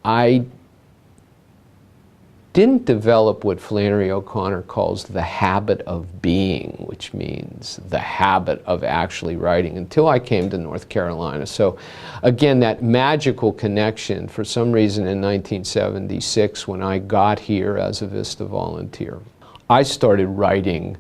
I didn't develop what Flannery O'Connor calls the habit of being, which means the habit of actually writing, until I came to North Carolina. So again, that magical connection, for some reason in 1976, when I got here as a VISTA volunteer, I started writing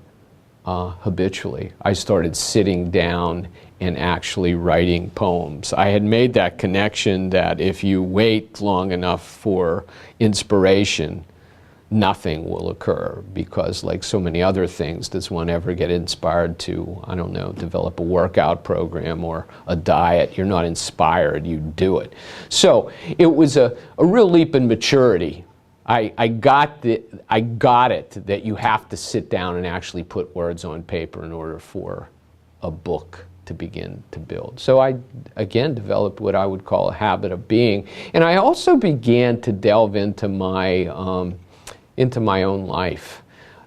habitually. I started sitting down and actually writing poems. I had made that connection that if you wait long enough for inspiration, nothing will occur, because like so many other things, does one ever get inspired to, I don't know, develop a workout program or a diet? You're not inspired, you do it. So it was a real leap in maturity. I got it that you have to sit down and actually put words on paper in order for a book to begin to build. So I, again, developed what I would call a habit of being. And I also began to delve into my own life.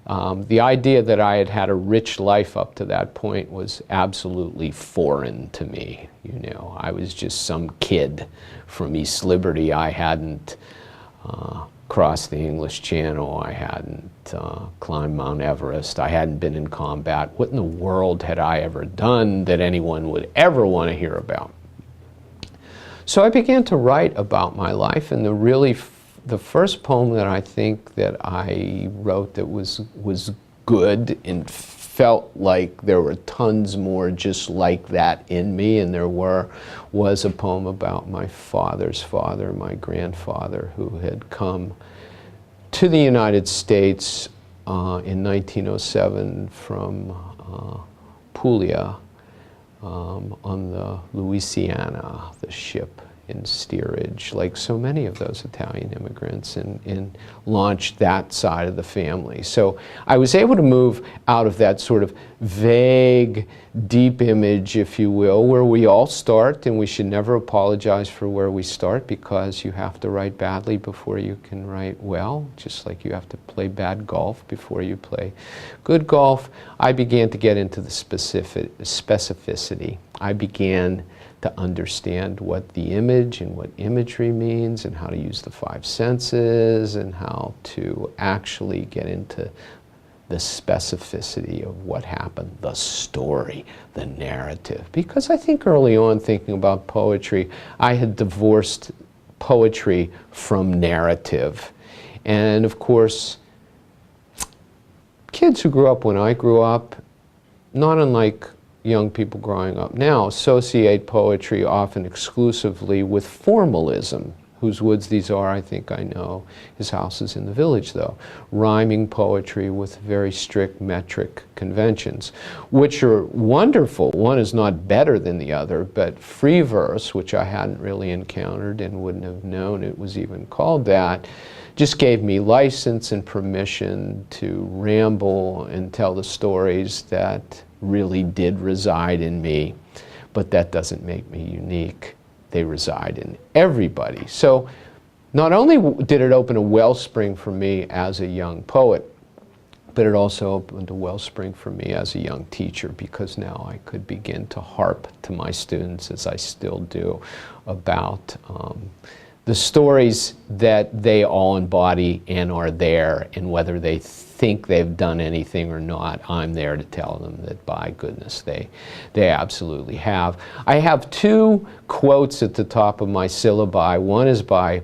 The idea that I had had a rich life up to that point was absolutely foreign to me. You know, I was just some kid from East Liberty. I hadn't crossed the English Channel. I hadn't climbed Mount Everest. I hadn't been in combat. What in the world had I ever done that anyone would ever want to hear about? So I began to write about my life, and the first poem that I think that I wrote that was good and felt like there were tons more just like that in me, and was a poem about my father's father, my grandfather, who had come to the United States in 1907 from Puglia on the Louisiana, the ship in steerage, like so many of those Italian immigrants, and launched that side of the family. So I was able to move out of that sort of vague, deep image, if you will, where we all start, and we should never apologize for where we start, because you have to write badly before you can write well, just like you have to play bad golf before you play good golf. I began to get into the specificity. I began to understand what the image and what imagery means, and how to use the five senses, and how to actually get into the specificity of what happened, the story, the narrative. Because I think early on, thinking about poetry, I had divorced poetry from narrative. And of course, kids who grew up when I grew up, not unlike young people growing up now, associate poetry often exclusively with formalism. Whose woods these are, I think I know. His house is in the village, though. Rhyming poetry with very strict metric conventions, which are wonderful. One is not better than the other, but free verse, which I hadn't really encountered and wouldn't have known it was even called that, just gave me license and permission to ramble and tell the stories that really did reside in me, but that doesn't make me unique. They reside in everybody. So not only did it open a wellspring for me as a young poet, but it also opened a wellspring for me as a young teacher, because now I could begin to harp to my students, as I still do, about the stories that they all embody and are there, and whether they think they've done anything or not, I'm there to tell them that, by goodness, they absolutely have. I have two quotes at the top of my syllabi. One is by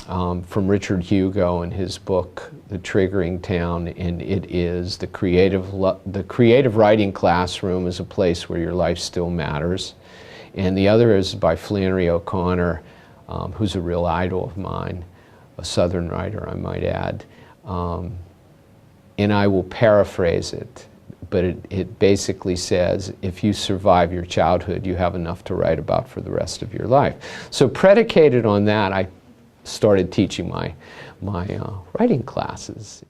from Richard Hugo in his book, The Triggering Town, and it is the creative writing classroom is a place where your life still matters. And the other is by Flannery O'Connor, who's a real idol of mine, a Southern writer, I might add. And I will paraphrase it, but it basically says, if you survive your childhood, you have enough to write about for the rest of your life. So predicated on that, I started teaching my writing classes.